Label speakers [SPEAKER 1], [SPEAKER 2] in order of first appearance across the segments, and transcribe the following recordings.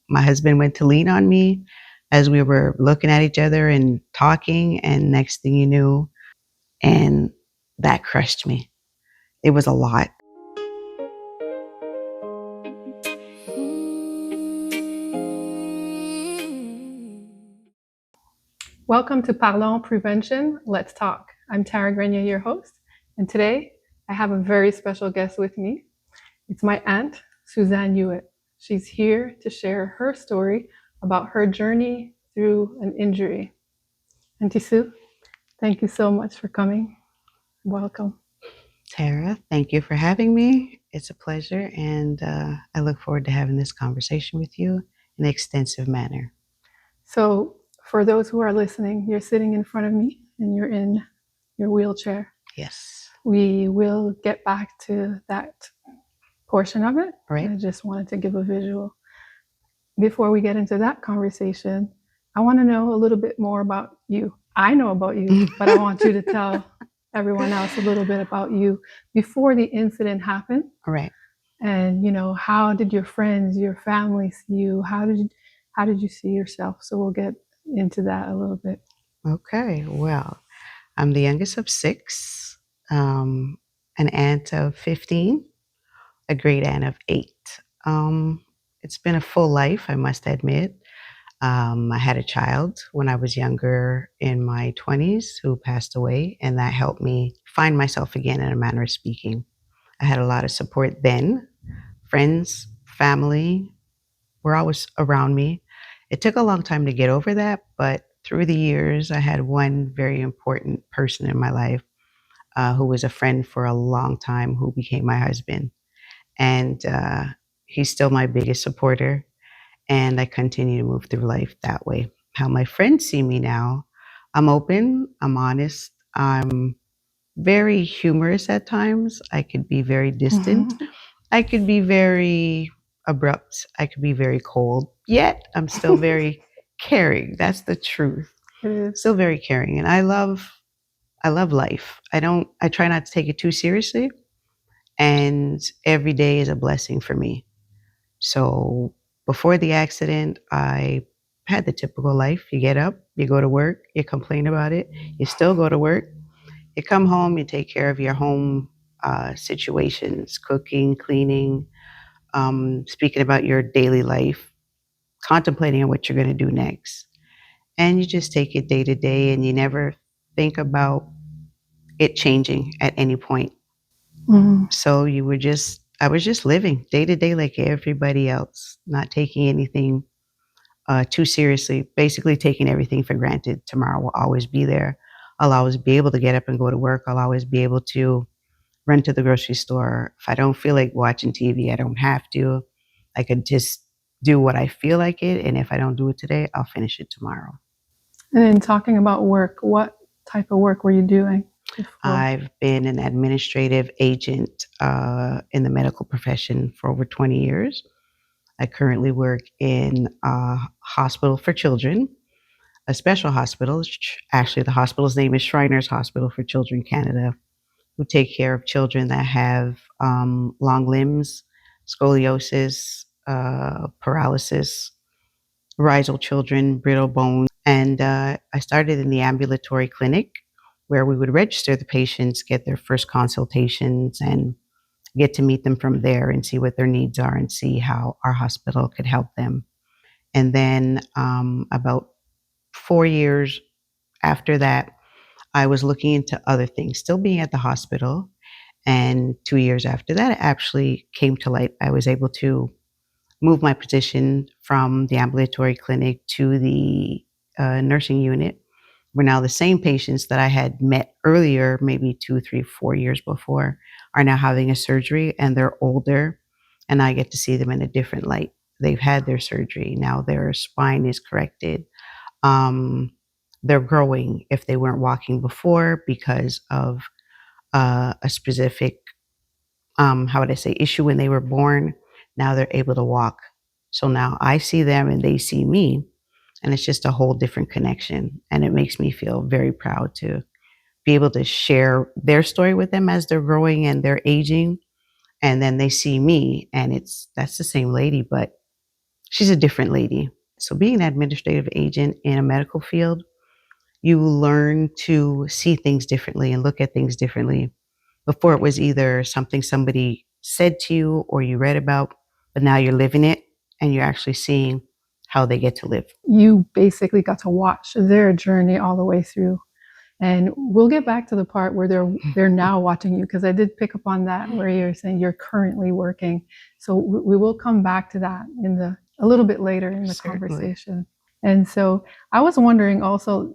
[SPEAKER 1] my husband went to lean on me as we were looking at each other and talking, and next thing you knew, and that crushed me. It was a lot.
[SPEAKER 2] Welcome to Parlons Prevention. Let's talk. I'm Tara Grenier, your host, and today I have a very special guest with me. It's my aunt, Suzanne Hewitt. She's here to share her story about her journey through an injury. Auntie Sue, thank you so much for coming. Welcome.
[SPEAKER 1] Tara, thank you for having me. It's a pleasure, and I look forward to having this conversation with you in an extensive manner.
[SPEAKER 2] So, for those who are listening, you're sitting in front of me and you're in your wheelchair.
[SPEAKER 1] Yes.
[SPEAKER 2] We will get back to that portion of it.
[SPEAKER 1] Right.
[SPEAKER 2] I just wanted to give a visual. Before we get into that conversation, I want to know a little bit more about you. I know about you, but I want you to tell everyone else a little bit about you before the incident happened.
[SPEAKER 1] Right.
[SPEAKER 2] And how did your friends, your family see you? How did you see yourself? So we'll get into that a little bit.
[SPEAKER 1] Okay. Well, I'm the youngest of 6, an aunt of 15, a great aunt of 8. It's been a full life, I must admit. I had a child when I was younger in my 20s who passed away, and that helped me find myself again, in a manner of speaking. I had a lot of support then. Friends, family were always around me. It took a long time to get over that, but through the years, I had one very important person in my life who was a friend for a long time, who became my husband. And he's still my biggest supporter. And I continue to move through life that way. How my friends see me now, I'm open, I'm honest, I'm very humorous at times. I could be very distant. I could be very abrupt. I could be very cold. Yet I'm still very caring. That's the truth.
[SPEAKER 2] It is.
[SPEAKER 1] Still very caring. And I love life. I try not to take it too seriously. And every day is a blessing for me. So before the accident, I had the typical life. You get up, you go to work, you complain about it, you still go to work, you come home, you take care of your home situations, cooking, cleaning, speaking about your daily life, contemplating on what you're going to do next. And you just take it day to day, and you never think about it changing at any point. So I was just living day to day like everybody else, not taking anything too seriously, basically taking everything for granted. Tomorrow will always be there. I'll always be able to get up and go to work. I'll always be able to run to the grocery store. If I don't feel like watching TV, I don't have to. I could just do what I feel like it. And if I don't do it today, I'll finish it tomorrow.
[SPEAKER 2] And then talking about work, what type of work were you doing before?
[SPEAKER 1] I've been an administrative agent in the medical profession for over 20 years. I currently work in a hospital for children, a special hospital. Actually, the hospital's name is Shriners Hospital for Children Canada, who take care of children that have long limbs, scoliosis, paralysis, rhizal children, brittle bones. And I started in the ambulatory clinic where we would register the patients, get their first consultations, and get to meet them from there and see what their needs are and see how our hospital could help them. And then about 4 years after that, I was looking into other things, still being at the hospital. And 2 years after that, it actually came to light. I was able to move my position from the ambulatory clinic to the nursing unit, where now the same patients that I had met earlier, maybe 2, 3, 4 years before, are now having a surgery, and they're older, and I get to see them in a different light. They've had their surgery. Now their spine is corrected. They're growing if they weren't walking before because of a specific, how would I say, issue when they were born. Now they're able to walk. So now I see them and they see me, and it's just a whole different connection. And it makes me feel very proud to be able to share their story with them as they're growing and they're aging. And then they see me, and that's the same lady, but she's a different lady. So being an administrative agent in a medical field, you learn to see things differently and look at things differently. Before it was either something somebody said to you or you read about, but now you're living it and you're actually seeing how they get to live.
[SPEAKER 2] You basically got to watch their journey all the way through. And we'll get back to the part where they're now watching you, because I did pick up on that where you're saying you're currently working. So we will come back to that a little bit later in the
[SPEAKER 1] Certainly.
[SPEAKER 2] conversation. And so I was wondering also,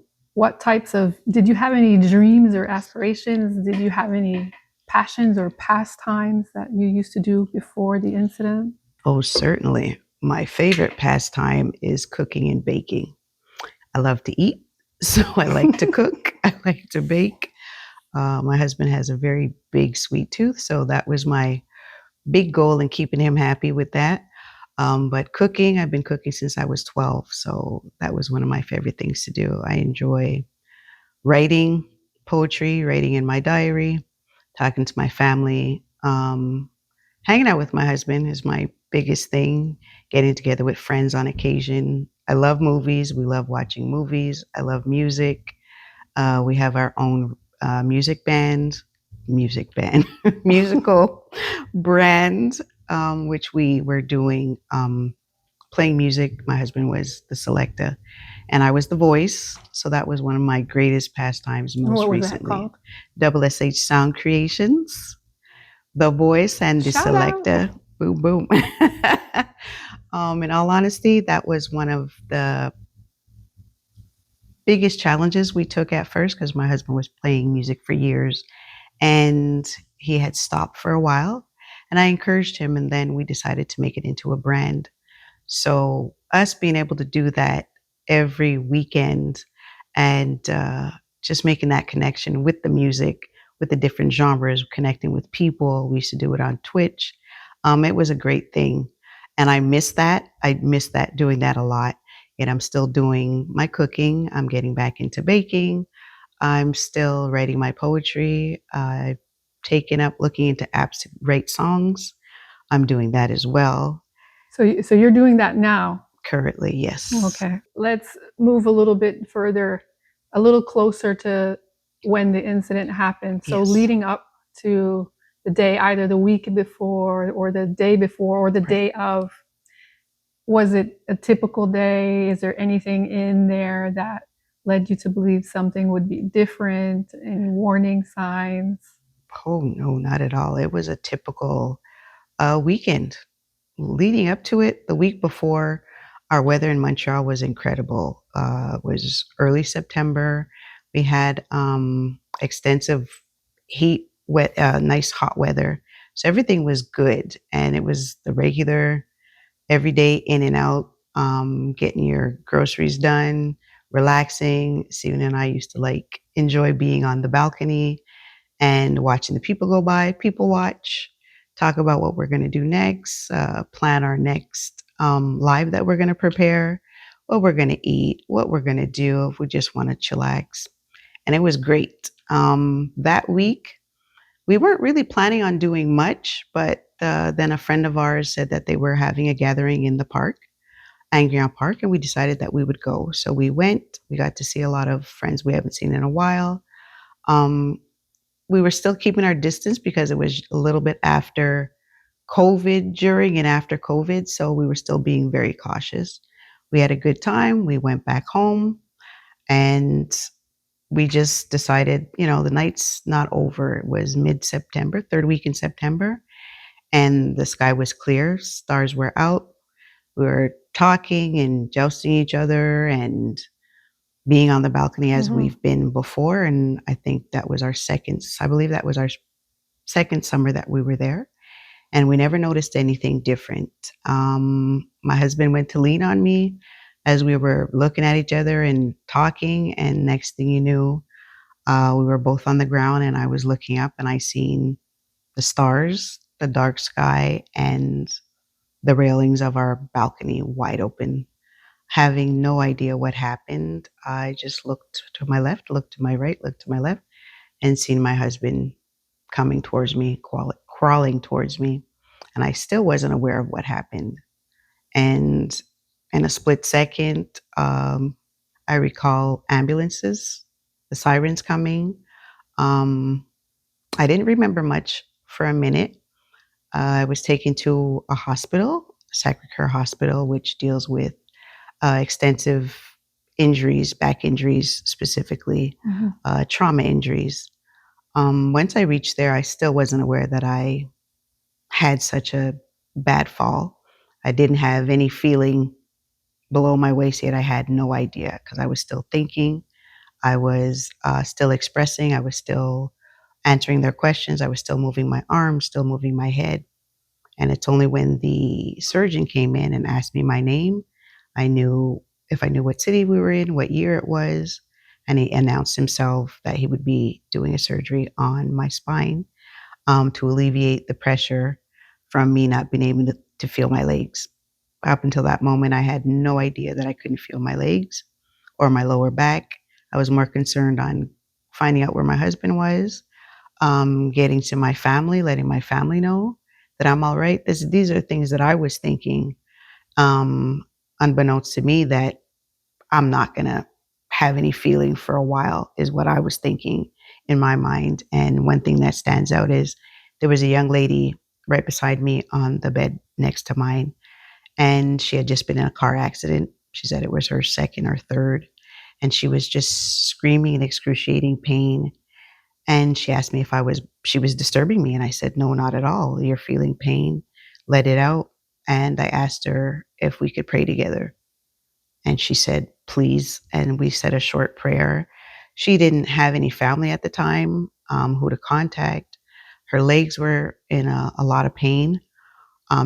[SPEAKER 2] did you have any dreams or aspirations? Did you have any passions or pastimes that you used to do before the incident?
[SPEAKER 1] Oh, certainly. My favorite pastime is cooking and baking. I love to eat, so I like to cook. I like to bake. My husband has a very big sweet tooth, so that was my big goal in keeping him happy with that. But cooking, I've been cooking since I was 12, so that was one of my favorite things to do. I enjoy writing poetry, writing in my diary, talking to my family. Hanging out with my husband is my biggest thing, getting together with friends on occasion. I love movies. We love watching movies. I love music. We have our own musical brand, which we were doing, playing music. My husband was the selector, and I was the voice. So that was one of my greatest pastimes most
[SPEAKER 2] What was
[SPEAKER 1] recently.
[SPEAKER 2] that called?
[SPEAKER 1] Double SH Sound Creations, the voice and the
[SPEAKER 2] Shout
[SPEAKER 1] selector.
[SPEAKER 2] out.
[SPEAKER 1] Boom, boom. In all honesty, that was one of the biggest challenges we took at first because my husband was playing music for years and he had stopped for a while. And I encouraged him, and then we decided to make it into a brand. So, us being able to do that every weekend and just making that connection with the music, with the different genres, connecting with people. We used to do it on Twitch. It was a great thing. And I miss that. I miss that doing that a lot. Yet I'm still doing my cooking. I'm getting back into baking. I'm still writing my poetry. I've taken up looking into apps to write songs. I'm doing that as well.
[SPEAKER 2] So you're doing that now?
[SPEAKER 1] Currently, yes.
[SPEAKER 2] Okay. Let's move a little bit further, a little closer to when the incident happened. So
[SPEAKER 1] Yes.
[SPEAKER 2] leading up to the day, either the week before or the day before or the
[SPEAKER 1] Right.
[SPEAKER 2] day of, was it a typical day? Is there anything in there that led you to believe something would be different? Any warning signs?
[SPEAKER 1] Oh, no, not at all. It was a typical weekend. Leading up to it, the week before, our weather in Montreal was incredible. It was early September. We had extensive heat, wet, nice hot weather. So everything was good. And it was the regular, everyday in and out, getting your groceries done, relaxing. Steven and I used to like enjoy being on the balcony and watching the people go by, people watch, talk about what we're going to do next, plan our next live that we're going to prepare, what we're going to eat, what we're going to do if we just want to chillax. And it was great. That week, we weren't really planning on doing much, but then a friend of ours said that they were having a gathering in the park, Angrion Park, and we decided that we would go. So we went. We got to see a lot of friends we haven't seen in a while. Um, we were still keeping our distance because it was a little bit after COVID, during and after COVID. So we were still being very cautious. We had a good time. We went back home and we just decided, the night's not over. It was mid September, third week in September, and the sky was clear. Stars were out. We were talking and jousting each other and being on the balcony as we've been before. And I think that was I believe that was our second summer that we were there, and we never noticed anything different. My husband went to lean on me as we were looking at each other and talking, and next thing you knew, we were both on the ground, and I was looking up, and I seen the stars, the dark sky, and the railings of our balcony wide open. Having no idea what happened, I just looked to my left, looked to my right, looked to my left, and seen my husband coming towards me, crawling towards me. And I still wasn't aware of what happened. And In a split second, I recall ambulances, the sirens coming. Um, I didn't remember much for a minute. I was taken to a hospital, Sacré-Cœur Hospital, which deals with extensive injuries, back injuries specifically, trauma injuries. Once I reached there, I still wasn't aware that I had such a bad fall. I didn't have any feeling below my waist yet. I had no idea because I was still thinking. I was still expressing. I was still answering their questions. I was still moving my arms, still moving my head. And it's only when the surgeon came in and asked me my name, I knew if I knew what city we were in, what year it was, and he announced himself that he would be doing a surgery on my spine to alleviate the pressure from me not being able to feel my legs. Up until that moment, I had no idea that I couldn't feel my legs or my lower back. I was more concerned on finding out where my husband was, getting to my family, letting my family know that I'm all right. These are things that I was thinking, um, unbeknownst to me, that I'm not going to have any feeling for a while, is what I was thinking in my mind. And one thing that stands out is there was a young lady right beside me on the bed next to mine, and she had just been in a car accident. She said it was her second or third, and she was just screaming in excruciating pain. And she asked me if she was disturbing me. And I said, no, not at all. You're feeling pain, let it out. And I asked her if we could pray together. And she said, please. And we said a short prayer. She didn't have any family at the time who to contact. Her legs were in a lot of pain.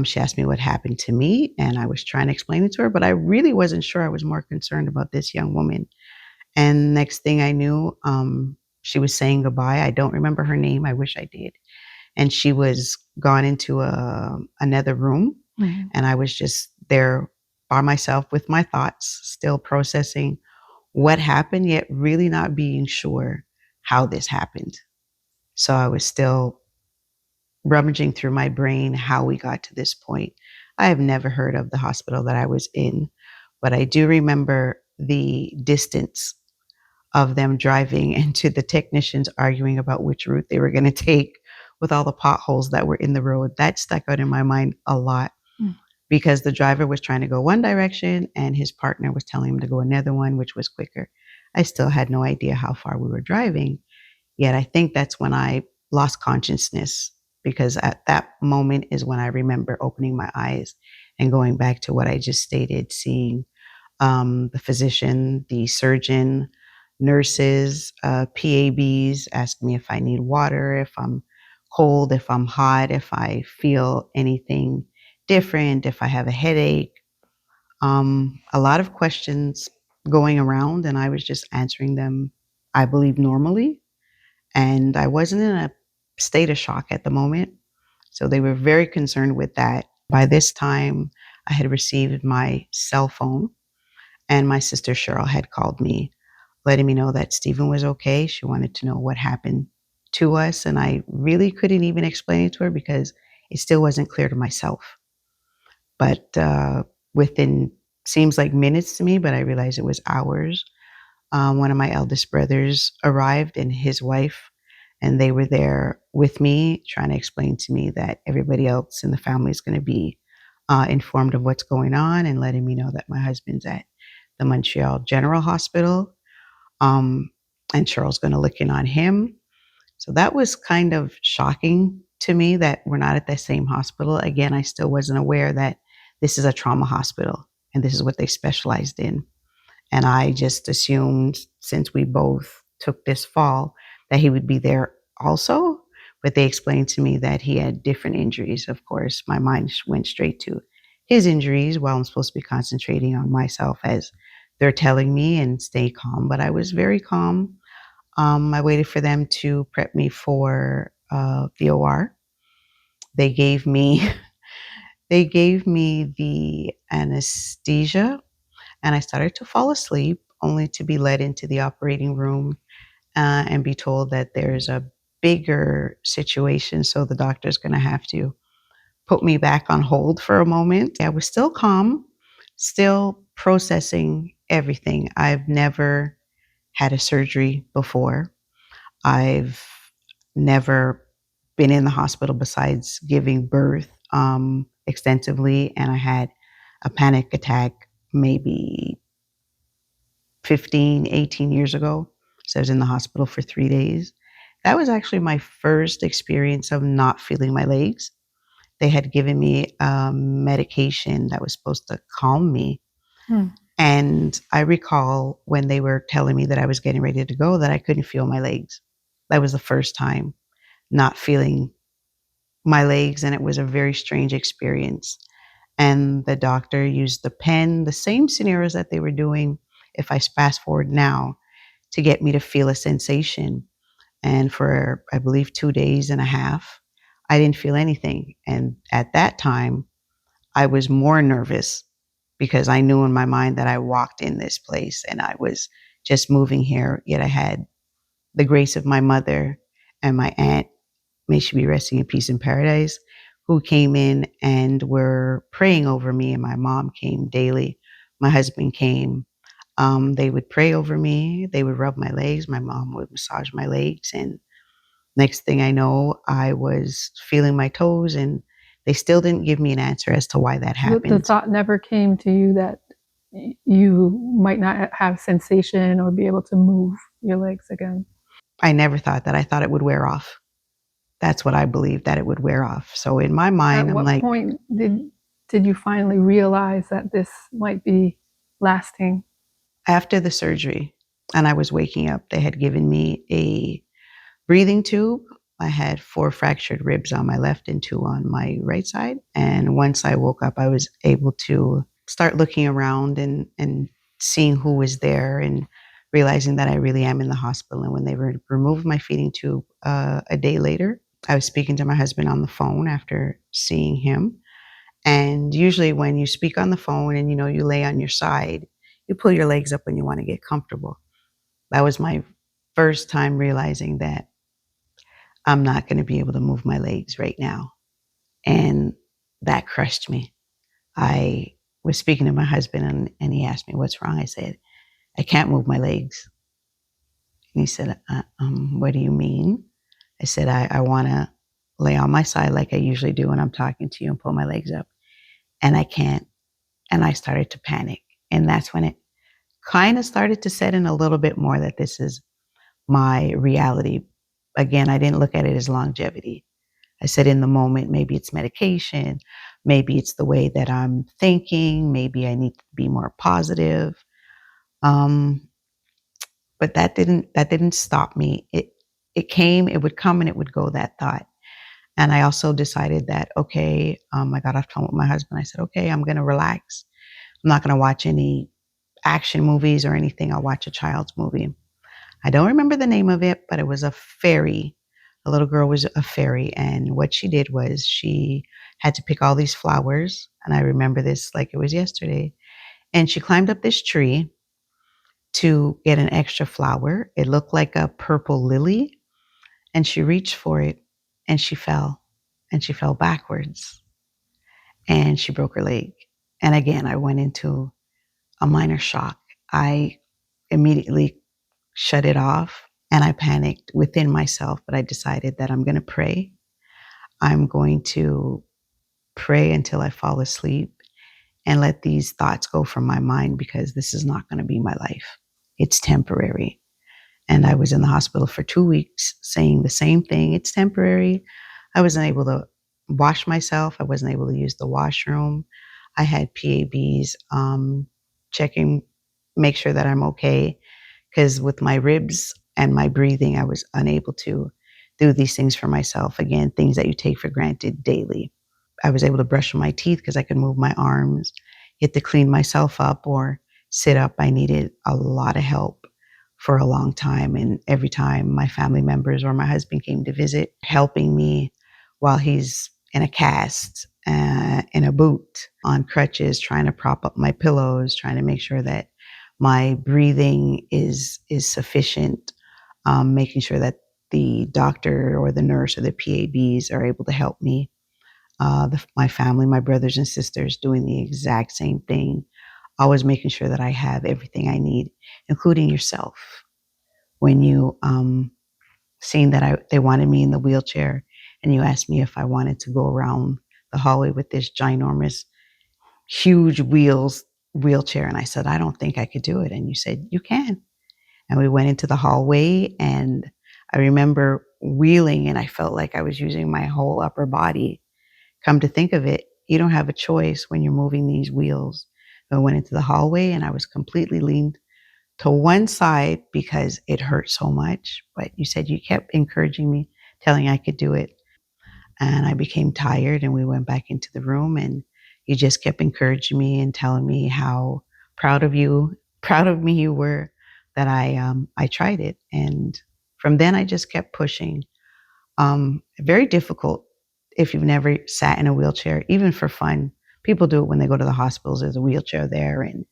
[SPEAKER 1] She asked me what happened to me, and I was trying to explain it to her, but I really wasn't sure. I was more concerned about this young woman. And next thing I knew, she was saying goodbye. I don't remember her name. I wish I did. And she was gone into another room, and I was just there by myself with my thoughts, still processing what happened, yet really not being sure how this happened. So I was still rummaging through my brain how we got to this point. I have never heard of the hospital that I was in, but I do remember the distance of them driving and to the technicians arguing about which route they were going to take with all the potholes that were in the road. That stuck out in my mind a lot because the driver was trying to go one direction and his partner was telling him to go another one, which was quicker. I still had no idea how far we were driving. Yet I think that's when I lost consciousness, because at that moment is when I remember opening my eyes and going back to what I just stated, seeing the physician, the surgeon, nurses, PABs ask me if I need water, if I'm cold, if I'm hot, if I feel anything different, if I have a headache. A lot of questions going around, and I was just answering them, I believe, normally. And I wasn't in a state of shock at the moment. So they were very concerned with that. By this time, I had received my cell phone, and my sister Cheryl had called me, letting me know that Stephen was okay. She wanted to know what happened to us. And I really couldn't even explain it to her because it still wasn't clear to myself. But within, seems like minutes to me, but I realized it was hours. One of my eldest brothers arrived and his wife, and they were there with me trying to explain to me that everybody else in the family is going to be informed of what's going on, and letting me know that my husband's at the Montreal General Hospital, um, and Cheryl's going to look in on him. So that was kind of shocking to me that we're not at the same hospital. Again, I still wasn't aware that this is a trauma hospital and this is what they specialized in. And I just assumed, since we both took this fall, that he would be there also. But they explained to me that he had different injuries. Of course, my mind went straight to his injuries while I'm supposed to be concentrating on myself as they're telling me and stay calm. But I was very calm. I waited for them to prep me for the OR. They gave me they gave me the anesthesia, and I started to fall asleep, only to be led into the operating room and be told that there's a bigger situation. So the doctor's going to have to put me back on hold for a moment. I was still calm, Still processing everything. I've never had a surgery before. I've never been in the hospital besides giving birth extensively, and I had a panic attack maybe 15, 18 years ago. So I was in the hospital for 3 days. That was actually my first experience of not feeling my legs. They had given me medication that was supposed to calm me.
[SPEAKER 2] Hmm.
[SPEAKER 1] And I recall when they were telling me that I was getting ready to go that I couldn't feel my legs. That was the first time not feeling my legs, and it was a very strange experience. And the doctor used the pen, the same scenarios that they were doing, if I fast forward now, to get me to feel a sensation. And for, I believe, 2 days and a half, I didn't feel anything. And at that time, I was more nervous because I knew in my mind that I walked in this place and I was just moving here. Yet I had the grace of my mother and my aunt, may she be resting in peace in paradise, who came in and were praying over me. And my mom came daily. My husband came. They would pray over me. They would rub my legs. My mom would massage my legs. And next thing I know, I was feeling my toes, and they still didn't give me an answer as to why that
[SPEAKER 2] The
[SPEAKER 1] happened.
[SPEAKER 2] thought never came to you that you might not have sensation or be able to move your legs again.
[SPEAKER 1] I never thought that. I thought it would wear off. That's what I believed, that it would wear off. So in my
[SPEAKER 2] At
[SPEAKER 1] mind, I'm
[SPEAKER 2] what
[SPEAKER 1] like,
[SPEAKER 2] point did you finally realize that this might be lasting?
[SPEAKER 1] after the surgery, and I was waking up, they had given me a breathing tube. I had 4 fractured ribs on my left and 2 on my right side. And once I woke up, I was able to start looking around and seeing who was there and realizing that I really am in the hospital. And when they removed my feeding tube a day later, I was speaking to my husband on the phone after seeing him. And usually when you speak on the phone and you lay on your side, you pull your legs up when you want to get comfortable. That was my first time realizing that I'm not going to be able to move my legs right now. And that crushed me. I was speaking to my husband, and he asked me, "What's wrong?" I said, "I can't move my legs." And he said, "What do you mean?" I said, I want to lay on my side like I usually do when I'm talking to you and pull my legs up. And I can't. And I started to panic. And that's when it kind of started to set in a little bit more that this is my reality. Again, I didn't look at it as longevity. I said, in the moment, maybe it's medication, maybe it's the way that I'm thinking, maybe I need to be more positive. Um, but that didn't stop me. It came, it would come, and it would go. That thought. And I also decided that, okay, I got off the phone with my husband. I said, okay, I'm going to relax. I'm not going to watch any action movies or anything. I'll watch a child's movie. I don't remember the name of it, but it was a fairy. A little girl was a fairy. And what she did was she had to pick all these flowers. And I remember this like it was yesterday. And she climbed up this tree to get an extra flower. It looked like a purple lily. And she reached for it and she fell. And she fell backwards and she broke her leg. And again, I went into a minor shock. I immediately shut it off and I panicked within myself, but I decided that I'm going to pray. I'm going to pray until I fall asleep and let these thoughts go from my mind because this is not going to be my life. It's temporary. And I was in the hospital for 2 weeks saying the same thing. It's temporary. I wasn't able to wash myself. I wasn't able to use the washroom. I had PABs checking, make sure that I'm okay. Because with my ribs and my breathing, I was unable to do these things for myself. Again, things that you take for granted daily. I was able to brush my teeth because I could move my arms, get to clean myself up or sit up. I needed a lot of help for a long time. And every time my family members or my husband came to visit, helping me while he's in a cast, in a boot, on crutches, trying to prop up my pillows, trying to make sure that my breathing is sufficient, making sure that the doctor or the nurse or the PABs are able to help me. My family, my brothers and sisters doing the exact same thing. always making sure that I have everything I need, including yourself. When you seen that they wanted me in the wheelchair, and you asked me if I wanted to go around the hallway with this ginormous, huge wheelchair, and I said, I don't think I could do it. And you said, you can. And we went into the hallway, and I remember wheeling, and I felt like I was using my whole upper body. Come to think of it, you don't have a choice when you're moving these wheels. I went into the hallway, and I was completely leaned to one side because it hurt so much. But you said you kept encouraging me, telling I could do it. And I became tired, and we went back into the room, and you just kept encouraging me and telling me how proud of me you were that I tried it. And from then I just kept pushing. Very difficult if you've never sat in a wheelchair, even for fun. People do it when they go to the hospitals. There's a wheelchair there, and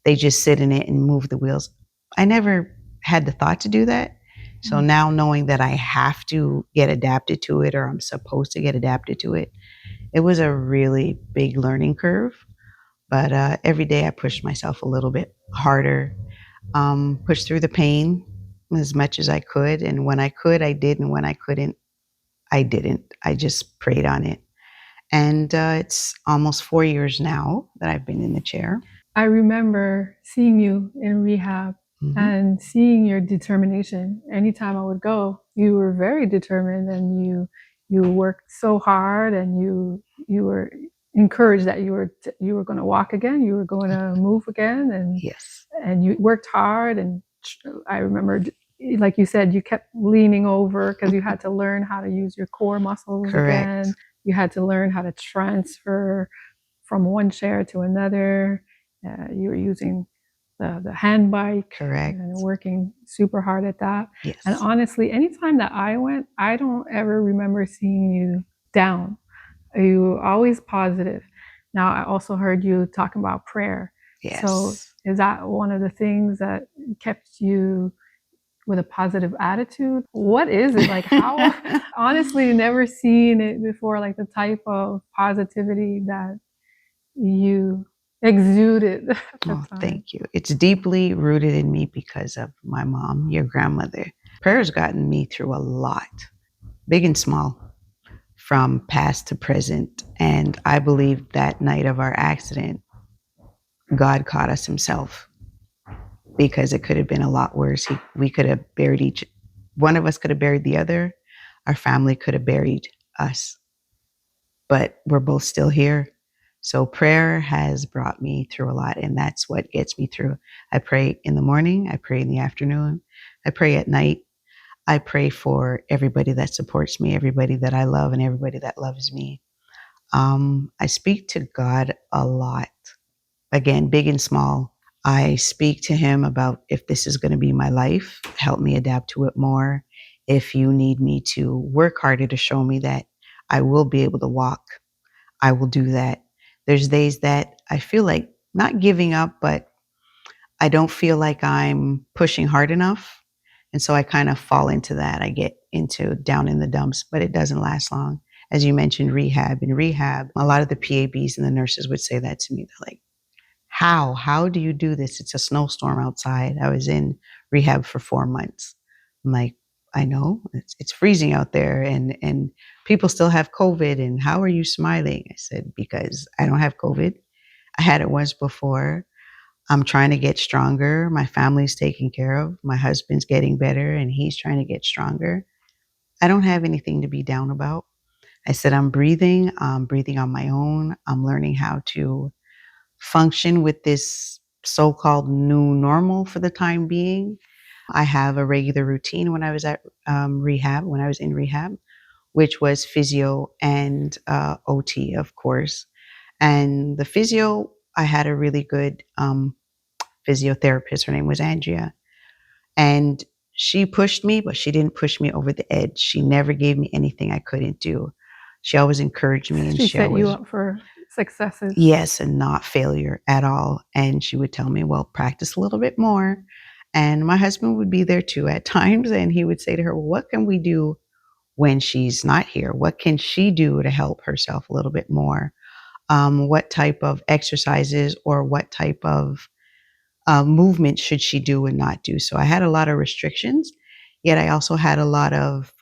[SPEAKER 1] they just sit in it and move the wheels. I never had the thought to do that. So now knowing that I have to get adapted to it, or I'm supposed to get adapted to it, it was a really big learning curve. But every day I pushed myself a little bit harder, pushed through the pain as much as I could. And when I could, I did. And when I couldn't, I didn't. I just prayed on it. And it's almost 4 years now that I've been in the chair.
[SPEAKER 2] I remember seeing you in rehab and seeing your determination. Anytime I would go, you were very determined, and you worked so hard, and you were encouraged that you were going to walk again, you were going to move again, and
[SPEAKER 1] Yes.
[SPEAKER 2] and you worked hard. And I remember, like you said, you kept leaning over because you had to learn how to use your core muscles
[SPEAKER 1] Correct.
[SPEAKER 2] again. You had to learn how to transfer from one chair to another. You were using the hand bike.
[SPEAKER 1] Correct.
[SPEAKER 2] And working super hard at that.
[SPEAKER 1] Yes.
[SPEAKER 2] And honestly, anytime that I went, I don't ever remember seeing you down. You were always positive. Now, I also heard you talking about prayer.
[SPEAKER 1] Yes.
[SPEAKER 2] So is that one of the things that kept you with a positive attitude? What is it like? How honestly, never seen it before, like the type of positivity that you exuded.
[SPEAKER 1] Oh, thank you. It's deeply rooted in me because of my mom, your grandmother. Prayer has gotten me through a lot, big and small, from past to present. And I believe that night of our accident, God caught us himself, because it could have been a lot worse. We could have buried one of us could have buried the other. Our family could have buried us, but we're both still here. So prayer has brought me through a lot, and that's what gets me through. I pray in the morning, I pray in the afternoon, I pray at night. I pray for everybody that supports me, everybody that I love, and everybody that loves me. I speak to God a lot. Again, big and small. I speak to him about, if this is going to be my life, help me adapt to it more. If you need me to work harder to show me that I will be able to walk, I will do that. There's days that I feel like not giving up, but I don't feel like I'm pushing hard enough. And so I kind of fall into that. I get into down in the dumps, but it doesn't last long. As you mentioned, rehab. In rehab, a lot of the PABs and the nurses would say that to me. They're like, how do you do this? It's a snowstorm outside. I was in rehab for 4 months. I'm like, I know it's freezing out there, and people still have COVID. And how are you smiling? I said, because I don't have COVID. I had it once before. I'm trying to get stronger. My family's taken care of. My husband's getting better, and he's trying to get stronger. I don't have anything to be down about. I said, I'm breathing on my own. I'm learning how to function with this so-called new normal for the time being. I have a regular routine when I was at rehab, when I was in rehab, which was physio and OT, of course. And the physio, I had a really good physiotherapist. Her name was Andrea. And she pushed me, but she didn't push me over the edge. She never gave me anything I couldn't do. She always encouraged me, and
[SPEAKER 2] she set
[SPEAKER 1] always,
[SPEAKER 2] you up for successes.
[SPEAKER 1] Yes, and not failure at all. And she would tell me, well, practice a little bit more. And my husband would be there too at times. And he would say to her, well, what can we do when she's not here? What can she do to help herself a little bit more? what type of exercises or what type of movement should she do and not do. So I had a lot of restrictions, yet I also had a lot of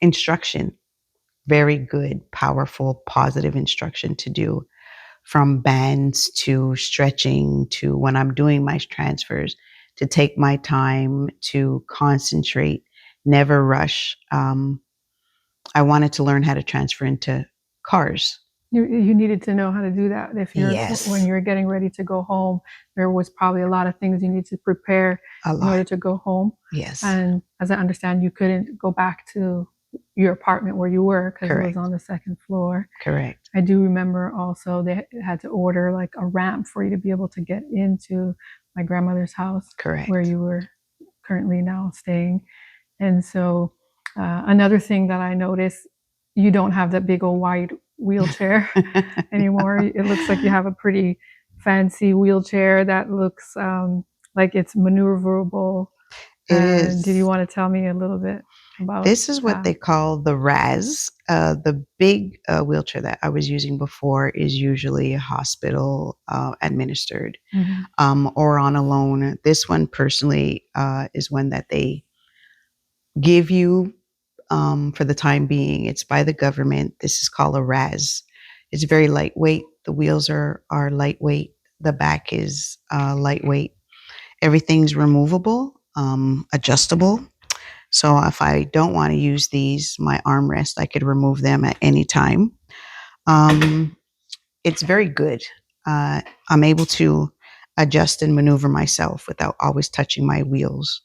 [SPEAKER 1] instruction, very good, powerful, positive instruction to do, from bands to stretching to when I'm doing my transfers, to take my time, to concentrate, never rush. I wanted to learn how to transfer into cars.
[SPEAKER 2] You needed to know how to do that. If you're when
[SPEAKER 1] Yes,
[SPEAKER 2] you're getting ready to go home, there was probably a lot of things you need to prepare
[SPEAKER 1] a
[SPEAKER 2] in
[SPEAKER 1] lot.
[SPEAKER 2] order to go home.
[SPEAKER 1] Yes,
[SPEAKER 2] And as I understand, you couldn't go back to your apartment where you were because it was
[SPEAKER 1] correct,
[SPEAKER 2] on the second floor.
[SPEAKER 1] correct,
[SPEAKER 2] I do remember also they had to order like a ramp for you to be able to get into my grandmother's house where
[SPEAKER 1] correct.
[SPEAKER 2] you were currently now staying. And so another thing that I noticed, you don't have that big old wide wheelchair anymore. It looks like you have a pretty fancy wheelchair that looks like it's maneuverable.
[SPEAKER 1] It
[SPEAKER 2] And did you
[SPEAKER 1] is.
[SPEAKER 2] want to tell me a little bit about
[SPEAKER 1] This is what
[SPEAKER 2] that?
[SPEAKER 1] they call the RAS. The big wheelchair that I was using before is usually hospital administered,
[SPEAKER 2] Mhm.
[SPEAKER 1] or on a loan. This one personally is one that they give you for the time being. It's by the government. This is called a RAS. It's very lightweight. The wheels are lightweight. The back is lightweight. Everything's removable, adjustable. So if I don't want to use these, my armrest, I could remove them at any time. Um, it's very good. I'm able to adjust and maneuver myself without always touching my wheels.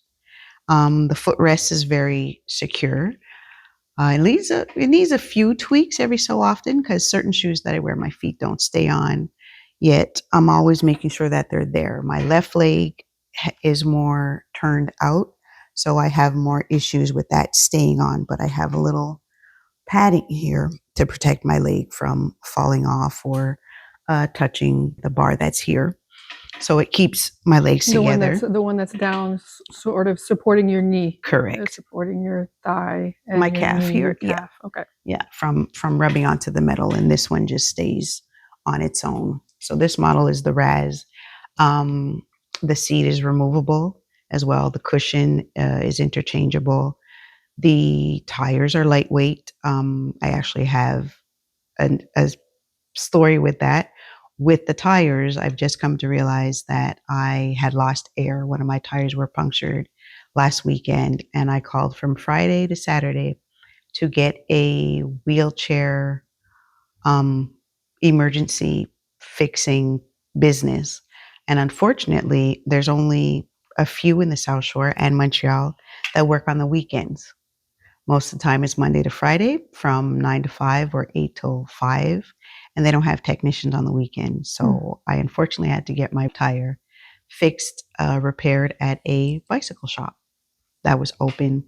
[SPEAKER 1] The footrest is very secure. It needs a few tweaks every so often because certain shoes that I wear, my feet don't stay on. Yet I'm always making sure that they're there. My left leg is more turned out, so I have more issues with that staying on. But I have a little padding here to protect my leg from falling off or touching the bar that's here. So it keeps my legs together.
[SPEAKER 2] The one that's down, sort of supporting your knee,
[SPEAKER 1] Correct.
[SPEAKER 2] supporting your thigh
[SPEAKER 1] My
[SPEAKER 2] and your
[SPEAKER 1] calf
[SPEAKER 2] knee, your
[SPEAKER 1] here, yeah.
[SPEAKER 2] calf. Okay.
[SPEAKER 1] Yeah, from rubbing onto the metal, and this one just stays on its own. So this model is the RAS. Um, the seat is removable as well. The cushion is interchangeable. The tires are lightweight. I actually have a story with that. With the tires, I've just come to realize that I had lost air. One of my tires were punctured last weekend, and I called from Friday to Saturday to get a wheelchair um, emergency fixing business. And unfortunately, there's only a few in the South Shore and Montreal that work on the weekends. Most of the time, it's Monday to Friday from 9 to 5 or 8 till 5, and they don't have technicians on the weekend. So I unfortunately had to get my tire fixed, repaired at a bicycle shop that was open.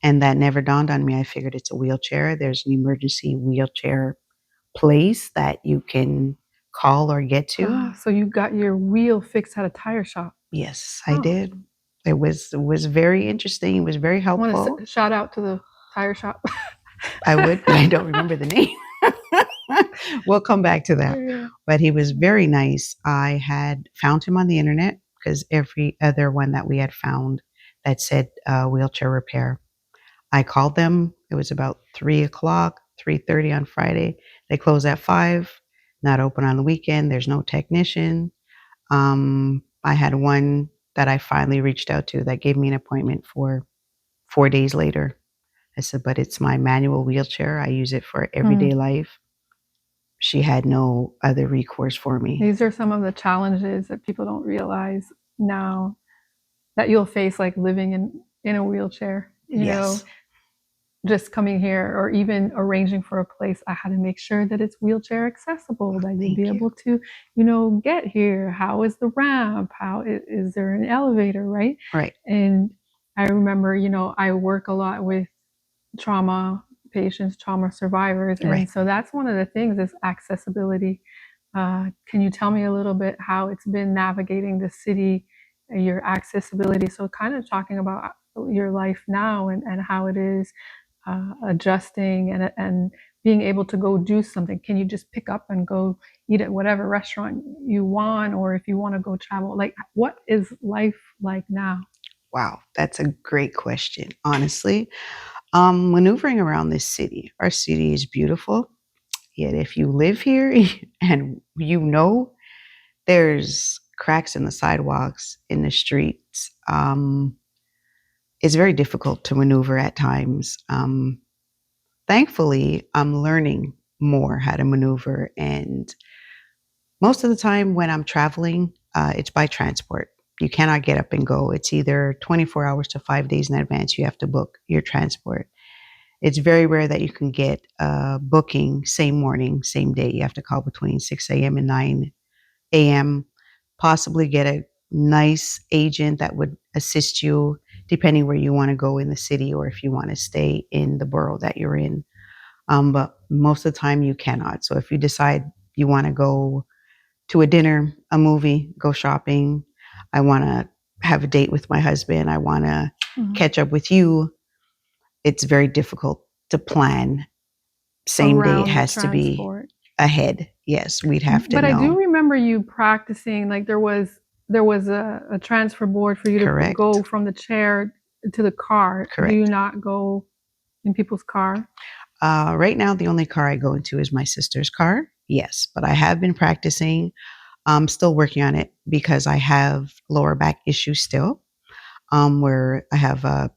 [SPEAKER 1] And that never dawned on me. I figured it's a wheelchair. There's an emergency wheelchair place that you can call or get to.
[SPEAKER 2] So you got your wheel fixed at a tire shop.
[SPEAKER 1] Yes, I
[SPEAKER 2] Oh,
[SPEAKER 1] did. It was very interesting. It was very
[SPEAKER 2] I want
[SPEAKER 1] helpful.
[SPEAKER 2] to shout out to the tire shop.
[SPEAKER 1] I would, but I don't remember the name. We'll come back to that.
[SPEAKER 2] Yeah.
[SPEAKER 1] But he was very nice. I had found him on the internet because every other one that we had found that said wheelchair repair. I called them. It was about 3 o'clock, 3:30 on Friday. They close at 5. Not open on the weekend. There's no technician. I had one that I finally reached out to that gave me an appointment for 4 days later. I said, but it's my manual wheelchair. I use it for everyday life. She had no other recourse for me.
[SPEAKER 2] These are some of the challenges that people don't realize now that you'll face, like living in a wheelchair. You know,
[SPEAKER 1] Yes.
[SPEAKER 2] just coming here or even arranging for a place, I had to make sure that it's wheelchair accessible, that you'll
[SPEAKER 1] Thank
[SPEAKER 2] be
[SPEAKER 1] you.
[SPEAKER 2] able to, get here. How is the ramp? How is there an elevator, right?
[SPEAKER 1] Right.
[SPEAKER 2] And I remember, I work a lot with trauma patients, trauma survivors, and
[SPEAKER 1] Right.
[SPEAKER 2] so that's one of the things is accessibility. Can you tell me a little bit how it's been navigating the city, your accessibility? So kind of talking about your life now and how it is adjusting and being able to go do something? Can you just pick up and go eat at whatever restaurant you want, or if you want to go travel? Like, what is life like now?
[SPEAKER 1] Wow, that's a great question, honestly. Maneuvering around this city, our city is beautiful. Yet if you live here and there's cracks in the sidewalks, in the streets, it's very difficult to maneuver at times. Thankfully, I'm learning more how to maneuver. And most of the time when I'm traveling, it's by transport. You cannot get up and go. It's either 24 hours to 5 days in advance. You have to book your transport. It's very rare that you can get a booking same morning, same day. You have to call between 6 a.m. and 9 a.m., possibly get a nice agent that would assist you depending where you want to go in the city or if you want to stay in the borough that you're in. But most of the time you cannot. So if you decide you want to go to a dinner, a movie, go shopping, I want to have a date with my husband, I want to catch up with you, it's very difficult to plan. Same day, it has to be ahead. Yes, we'd have to
[SPEAKER 2] But
[SPEAKER 1] know.
[SPEAKER 2] I do remember you practicing, like there was a transfer board for you to go from the chair to the car.
[SPEAKER 1] Correct.
[SPEAKER 2] Do you not go in people's car?
[SPEAKER 1] Right now, the only car I go into is my sister's car. Yes, but I have been practicing. I'm still working on it because I have lower back issues still, where I have a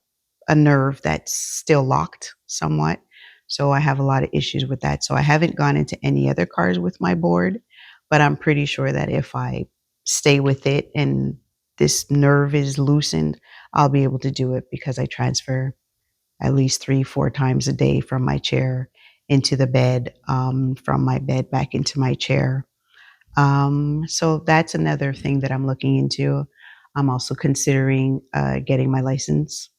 [SPEAKER 1] nerve that's still locked somewhat. So I have a lot of issues with that. So I haven't gone into any other cars with my board, but I'm pretty sure that if I stay with it and this nerve is loosened, I'll be able to do it because I transfer at least 3-4 times a day from my chair into the bed, from my bed back into my chair. So that's another thing that I'm looking into. I'm also considering getting my license.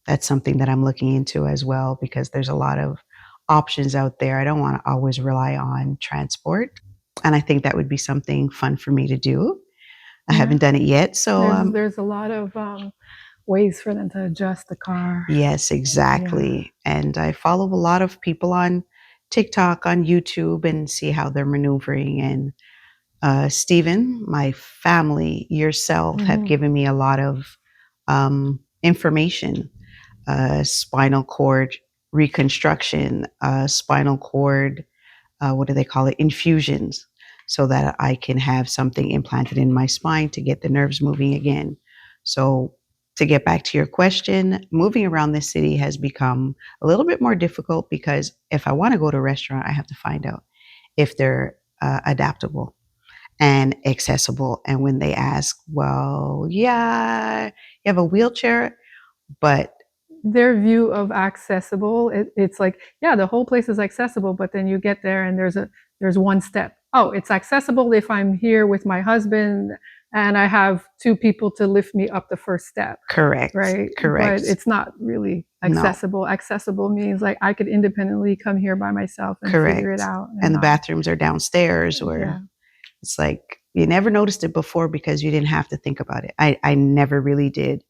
[SPEAKER 1] That's something that I'm looking into as well because there's a lot of options out there. I don't want to always rely on transport. And I think that would be something fun for me to do. I haven't done it yet. So
[SPEAKER 2] there's a lot of ways for them to adjust the car.
[SPEAKER 1] Yes, exactly. Yeah. And I follow a lot of people on TikTok, on YouTube, and see how they're maneuvering. And Stephen, my family, yourself have given me a lot of information, spinal cord reconstruction, spinal cord, what do they call it? Infusions, so that I can have something implanted in my spine to get the nerves moving again. So to get back to your question, moving around this city has become a little bit more difficult because if I want to go to a restaurant, I have to find out if they're adaptable and accessible. And when they ask, well, yeah, you have a wheelchair, but
[SPEAKER 2] their view of accessible, it's like, yeah, the whole place is accessible, but then you get there and there's one step. Oh, it's accessible if I'm here with my husband and I have 2 people to lift me up the first step.
[SPEAKER 1] Correct.
[SPEAKER 2] Right.
[SPEAKER 1] Correct.
[SPEAKER 2] But it's not really accessible. No. Accessible means like I could independently come here by myself and figure it out.
[SPEAKER 1] And the bathrooms are downstairs, or it's like you never noticed it before because you didn't have to think about it. I never really did.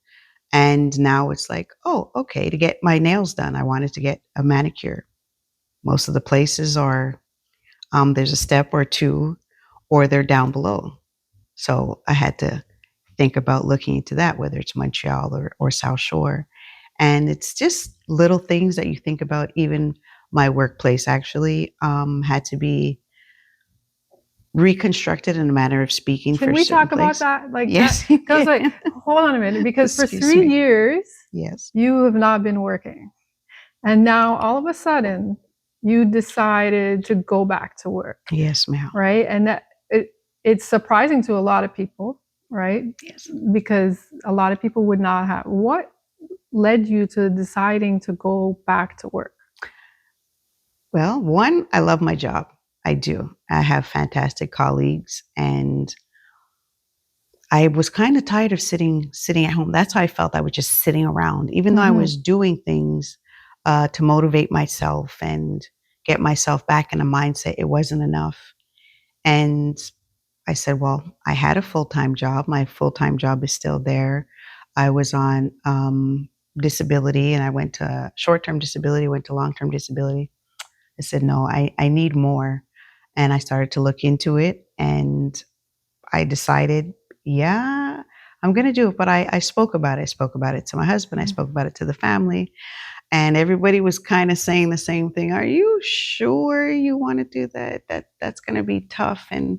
[SPEAKER 1] And now it's like, oh, okay, to get my nails done, I wanted to get a manicure. Most of the places are, there's a step or 2, or they're down below. So I had to think about looking into that, whether it's Montreal or South Shore. And it's just little things that you think about. Even my workplace actually had to be reconstructed in a manner of speaking.
[SPEAKER 2] Can we talk about that? Like, yes. Because like, hold on a minute, because for 3 years,
[SPEAKER 1] yes,
[SPEAKER 2] you have not been working, and now all of a sudden, you decided to go back to work.
[SPEAKER 1] Yes, ma'am.
[SPEAKER 2] Right, and that it's surprising to a lot of people, right?
[SPEAKER 1] Yes,
[SPEAKER 2] because a lot of people would not have. What led you to deciding to go back to work?
[SPEAKER 1] Well, one, I love my job. I do. I have fantastic colleagues, and I was kind of tired of sitting at home. That's how I felt. I was just sitting around, even though I was doing things to motivate myself and get myself back in a mindset. It wasn't enough. And I said, well, I had a full-time job. My full-time job is still there. I was on disability, and I went to short-term disability, went to long-term disability. I said, no, I need more. And I started to look into it, and I decided, yeah, I'm going to do it. But I spoke about it. I spoke about it to my husband. I spoke about it to the family. And everybody was kind of saying the same thing. Are you sure you want to do that? That's going to be tough, and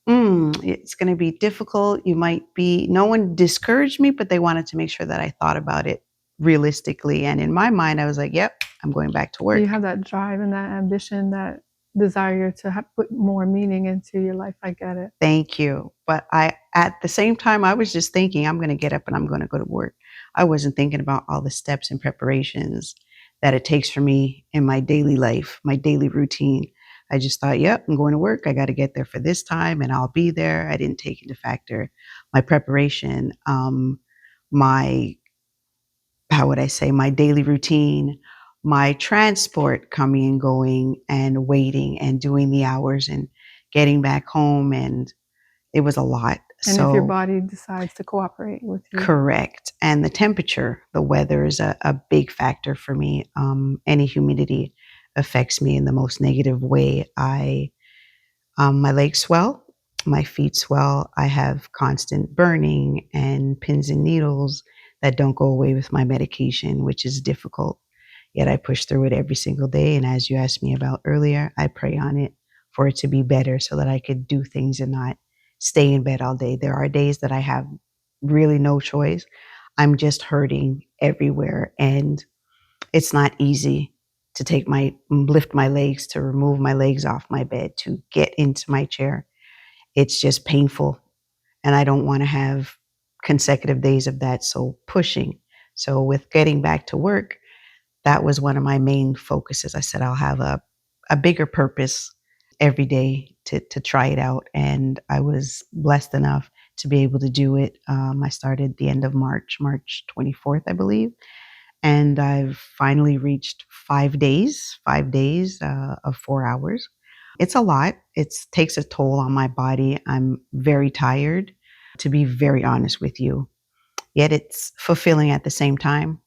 [SPEAKER 1] it's going to be difficult. You might be. No one discouraged me, but they wanted to make sure that I thought about it realistically. And in my mind, I was like, "Yep, I'm going back to work."
[SPEAKER 2] You have that drive and that ambition, that desire to put more meaning into your life. I get it.
[SPEAKER 1] Thank you. But at the same time, I was just thinking, I'm going to get up and I'm going to go to work. I wasn't thinking about all the steps and preparations that it takes for me in my daily life, my daily routine. I just thought, yep, I'm going to work. I got to get there for this time and I'll be there. I didn't take into factor my preparation, my, how would I say, my daily routine, my transport coming and going and waiting and doing the hours and getting back home. And it was a lot.
[SPEAKER 2] And if your body decides to cooperate with you.
[SPEAKER 1] Correct. And the temperature, the weather is a big factor for me. Any humidity affects me in the most negative way. My legs swell, my feet swell. I have constant burning and pins and needles that don't go away with my medication, which is difficult. Yet I push through it every single day. And as you asked me about earlier, I pray on it for it to be better so that I could do things and not stay in bed all day. There are days that I have really no choice. I'm just hurting everywhere. And it's not easy to lift my legs, to remove my legs off my bed, to get into my chair. It's just painful. And I don't want to have consecutive days of that. So pushing. So with getting back to work, that was one of my main focuses. I said, I'll have a bigger purpose every day to try it out. And I was blessed enough to be able to do it. I started the end of March 24th, I believe. And I've finally reached 5 days of 4 hours. It's a lot. It takes a toll on my body. I'm very tired, to be very honest with you. Yet it's fulfilling at the same time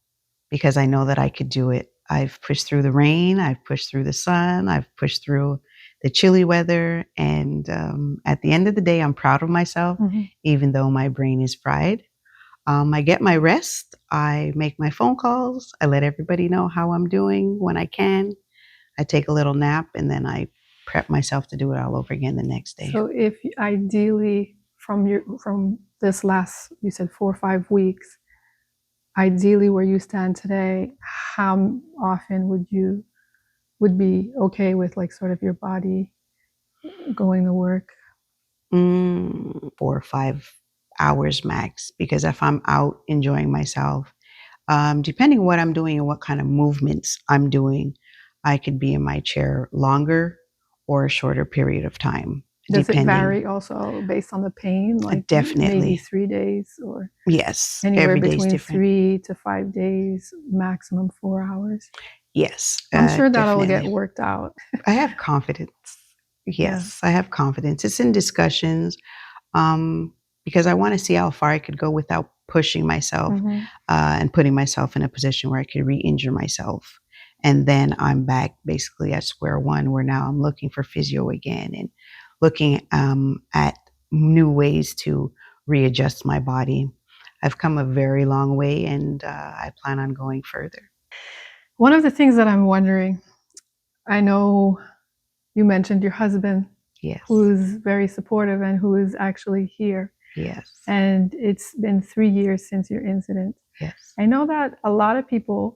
[SPEAKER 1] because I know that I could do it. I've pushed through the rain. I've pushed through the sun. I've pushed through the chilly weather. And at the end of the day, I'm proud of myself, even though my brain is fried. I get my rest. I make my phone calls. I let everybody know how I'm doing when I can. I take a little nap, and then I prep myself to do it all over again the next day.
[SPEAKER 2] So if ideally from this last, you said 4 or 5 weeks, ideally where you stand today, how often would be okay with like sort of your body going to work?
[SPEAKER 1] 4 or 5 hours max, because if I'm out enjoying myself, depending on what I'm doing and what kind of movements I'm doing, I could be in my chair longer or a shorter period of time.
[SPEAKER 2] Does it vary also based on the pain? Like
[SPEAKER 1] definitely.
[SPEAKER 2] Maybe 3 days or
[SPEAKER 1] yes,
[SPEAKER 2] anywhere
[SPEAKER 1] every day's
[SPEAKER 2] between
[SPEAKER 1] different.
[SPEAKER 2] 3 to 5 days, maximum 4 hours.
[SPEAKER 1] Yes,
[SPEAKER 2] I'm sure that'll
[SPEAKER 1] definitely.
[SPEAKER 2] get worked out.
[SPEAKER 1] I have confidence. Yes, I have confidence. It's in discussions because I want to see how far I could go without pushing myself and putting myself in a position where I could re-injure myself. And then I'm back basically at square one, where now I'm looking for physio again and looking at new ways to readjust my body. I've come a very long way, and I plan on going further.
[SPEAKER 2] One of the things that I'm wondering, I know you mentioned your husband,
[SPEAKER 1] Yes.
[SPEAKER 2] who's very supportive and who is actually here.
[SPEAKER 1] Yes.
[SPEAKER 2] And it's been 3 years since your incident.
[SPEAKER 1] Yes.
[SPEAKER 2] I know that a lot of people's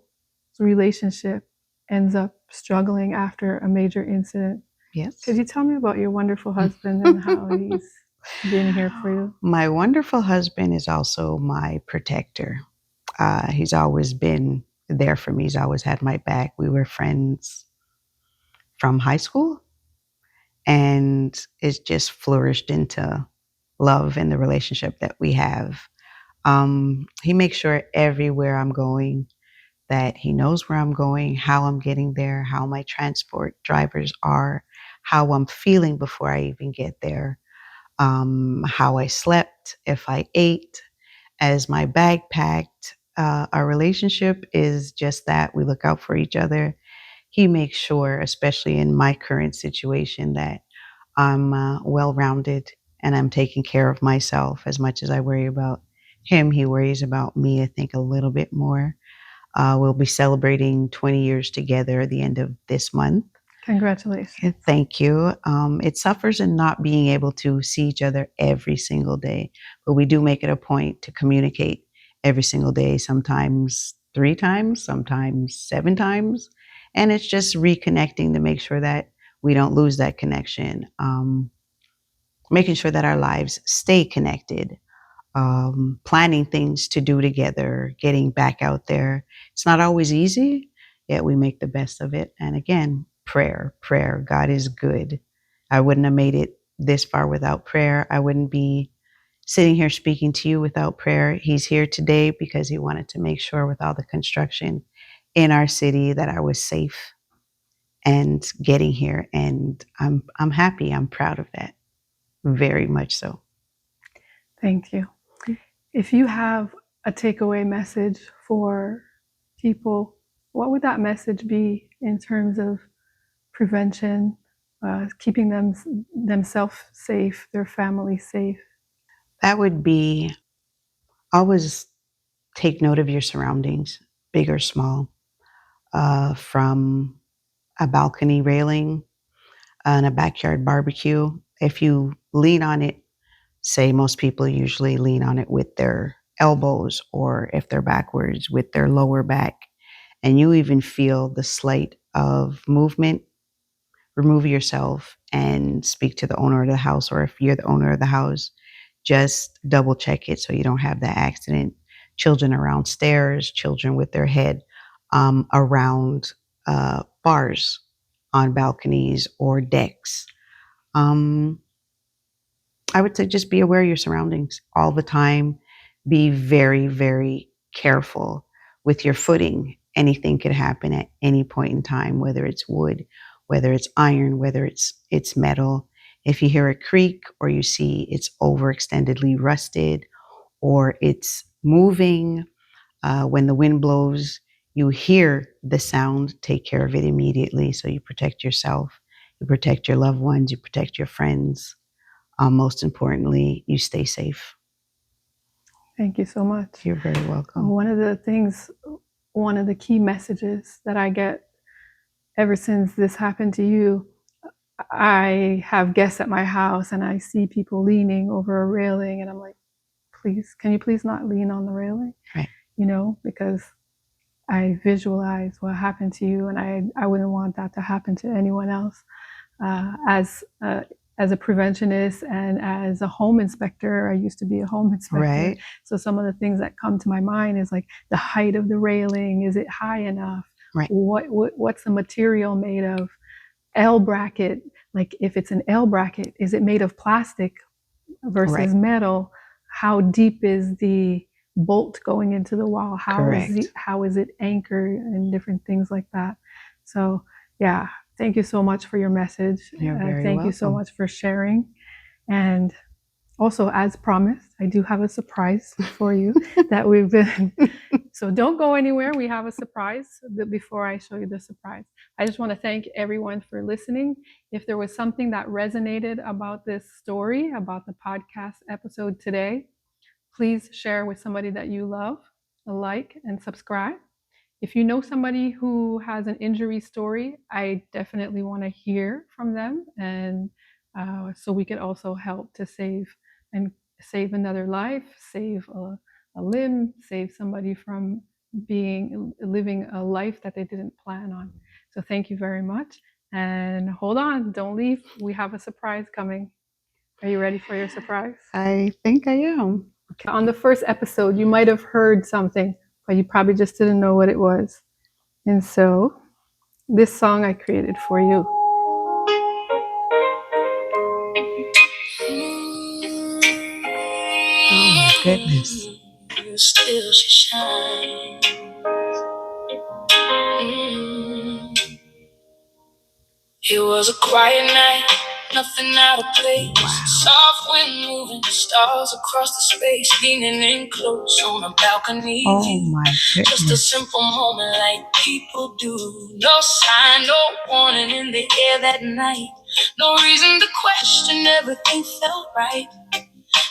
[SPEAKER 2] relationship ends up struggling after a major incident.
[SPEAKER 1] Yes.
[SPEAKER 2] Could you tell me about your wonderful husband and how he's been here for you?
[SPEAKER 1] My wonderful husband is also my protector. He's always been there for me. He's always had my back. We were friends from high school, and it's just flourished into love in the relationship that we have. He makes sure everywhere I'm going that he knows where I'm going, how I'm getting there, how my transport drivers are, how I'm feeling before I even get there, how I slept, if I ate, as my bag packed. Our relationship is just that. We look out for each other. He makes sure, especially in my current situation, that I'm well-rounded and I'm taking care of myself as much as I worry about him. He worries about me, I think, a little bit more. We'll be celebrating 20 years together at the end of this month.
[SPEAKER 2] Congratulations.
[SPEAKER 1] Thank you. It suffers in not being able to see each other every single day, but we do make it a point to communicate every single day, sometimes 3 times, sometimes 7 times. And it's just reconnecting to make sure that we don't lose that connection, making sure that our lives stay connected, planning things to do together, getting back out there. It's not always easy, yet we make the best of it. And again, prayer, prayer. God is good. I wouldn't have made it this far without prayer. I wouldn't be sitting here speaking to you without prayer. He's here today because he wanted to make sure with all the construction in our city that I was safe and getting here. And I'm happy. I'm proud of that. Very much so.
[SPEAKER 2] Thank you. If you have a takeaway message for people, what would that message be in terms of prevention, keeping themselves safe, their family safe?
[SPEAKER 1] That would be always take note of your surroundings, big or small, from a balcony railing and a backyard barbecue. If you lean on it, say most people usually lean on it with their elbows, or if they're backwards, with their lower back, and you even feel the slight of movement, remove yourself and speak to the owner of the house, or if you're the owner of the house, just double check it so you don't have that accident. Children around stairs, children with their head around bars on balconies or decks. Um, I would say just be aware of your surroundings all the time. Be very, very careful with your footing. Anything could happen at any point in time, whether it's wood, whether it's iron, whether it's metal. If you hear a creak or you see it's overextendedly rusted or it's moving, when the wind blows, you hear the sound, take care of it immediately so you protect yourself, you protect your loved ones, you protect your friends. Most importantly, you stay safe.
[SPEAKER 2] Thank you so much.
[SPEAKER 1] You're very welcome.
[SPEAKER 2] One of the key messages that I get ever since this happened to you, I have guests at my house and I see people leaning over a railing and I'm like, please, can you please not lean on the railing?
[SPEAKER 1] Right.
[SPEAKER 2] Because I visualize what happened to you and I wouldn't want that to happen to anyone else. As a preventionist and as a home inspector, I used to be a home inspector.
[SPEAKER 1] Right.
[SPEAKER 2] So some of the things that come to my mind is like the height of the railing. Is it high enough?
[SPEAKER 1] Right.
[SPEAKER 2] What's the material made of? L bracket, like if it's an L bracket, is it made of plastic versus
[SPEAKER 1] Right.
[SPEAKER 2] metal? How deep is the bolt going into the wall? How is it anchored, and different things like that. So yeah, thank you so much for your message.
[SPEAKER 1] You're very
[SPEAKER 2] Thank
[SPEAKER 1] welcome.
[SPEAKER 2] you so much for sharing. And also, as promised, I do have a surprise for you that we've been. So don't go anywhere. We have a surprise. But before I show you the surprise, I just want to thank everyone for listening. If there was something that resonated about this story, about the podcast episode today, please share with somebody that you love, like, and subscribe. If you know somebody who has an injury story, I definitely want to hear from them, and so we can also help to save another life, save a limb, save somebody from living a life that they didn't plan on. So thank you very much, and hold on, don't leave. We have a surprise coming. Are you ready for your surprise?
[SPEAKER 1] I think I am.
[SPEAKER 2] Okay. On the first episode, you might have heard something, but you probably just didn't know what it was. And so, this song I created for you.
[SPEAKER 1] Oh my goodness.
[SPEAKER 2] Still she shines. It was a quiet night.
[SPEAKER 3] nothing out of place. Soft wind moving, stars across the space, leaning in close on a balcony.
[SPEAKER 1] Oh my
[SPEAKER 3] Just a
[SPEAKER 1] goodness.
[SPEAKER 3] simple moment like people do. No sign, no warning in the air that night. No reason to question, everything felt right.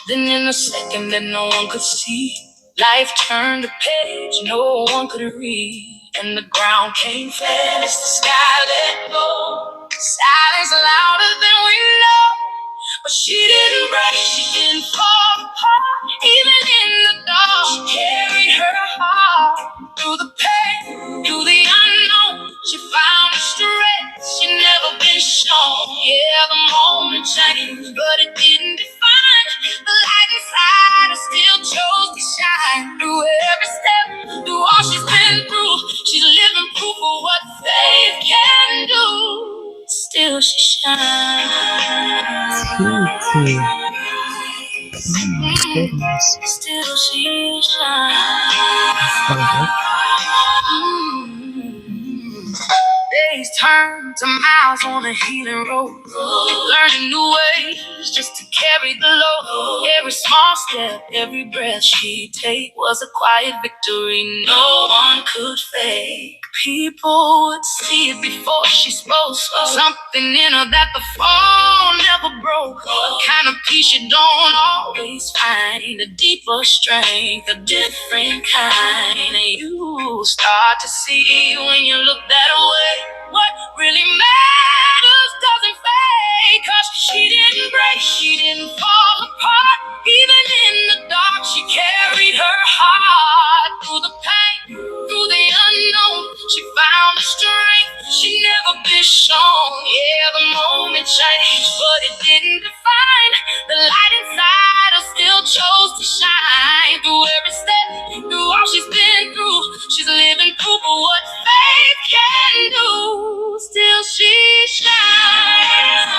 [SPEAKER 3] Then in a second that no one could see, life turned a page no one could read. And the ground came fast, the sky let go. Silence louder than we know. But she didn't break, she didn't fall apart. Even in the dark, she carried her heart. Through the pain, through the unknown, she found the strength she'd never been shown. Yeah, the moment changed, but it didn't define. The light inside her still chose to shine. Through every step, through all she's been through, she's living proof of what faith can do. Still she shines.
[SPEAKER 1] TT. Oh my goodness.
[SPEAKER 3] Still she shines.
[SPEAKER 1] So good.
[SPEAKER 3] Days turn to miles on a healing road, learning new ways just to carry the load. Every small step, every breath she take was a quiet victory no one could fake. People would see it before she spoke. Something in her that the fall never broke. A kind of peace you don't always find. A deeper strength, a different kind. And you start to see when you look that way, what really matters doesn't fade. Cause she didn't break, she didn't fall apart. Even in the dark, she carried her heart. Through the pain, through the unknown, she found the strength she never been shown. Yeah, the moment changed, but it didn't define. The light inside her still chose to shine. Through every step, through all she's been through, she's living proof of what faith can do. Still she shines.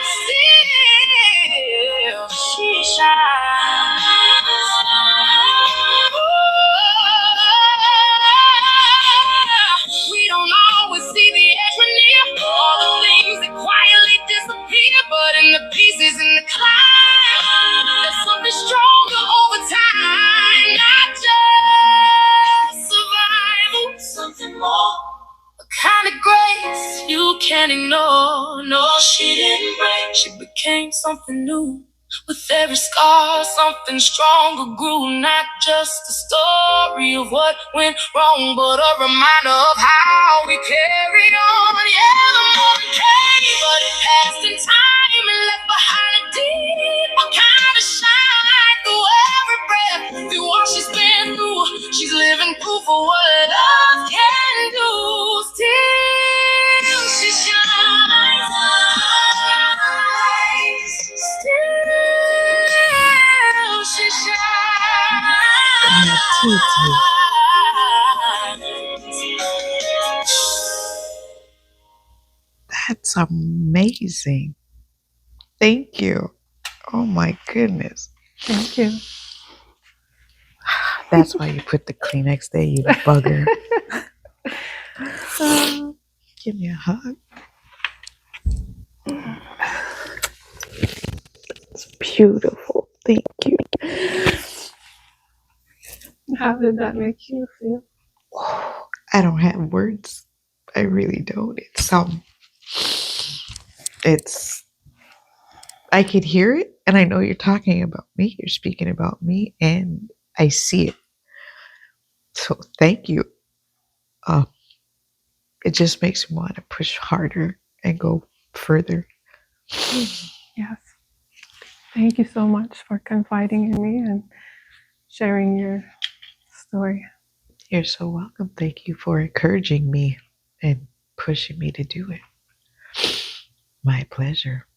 [SPEAKER 3] Still she shines. We don't always see the edge we're near, all the things that quietly disappear, but in the pieces in the climb, there's something stronger over time, not just survival, something more. A kind of grace you can't ignore. No, she didn't break, she became something new. With every scar, something stronger grew. Not just a story of what went wrong, but a reminder of how we carry on. Yeah, the moment came, but it passed in time and left behind a deeper kind of shine. Through every breath, through all she's been through, she's living proof of what love can do. Still she shines. Still she shines.
[SPEAKER 1] That's amazing. Thank you. Oh my goodness.
[SPEAKER 2] Thank you.
[SPEAKER 1] That's why you put the Kleenex there, you bugger. Give me a hug. It's beautiful. Thank you.
[SPEAKER 2] How did that make you feel?
[SPEAKER 1] I don't have words. I really don't. I could hear it, and I know you're talking about me. You're speaking about me, and I see it. So thank you. It just makes me want to push harder and go further.
[SPEAKER 2] Yes. Thank you so much for confiding in me and sharing your story.
[SPEAKER 1] You're so welcome. Thank you for encouraging me and pushing me to do it. My pleasure.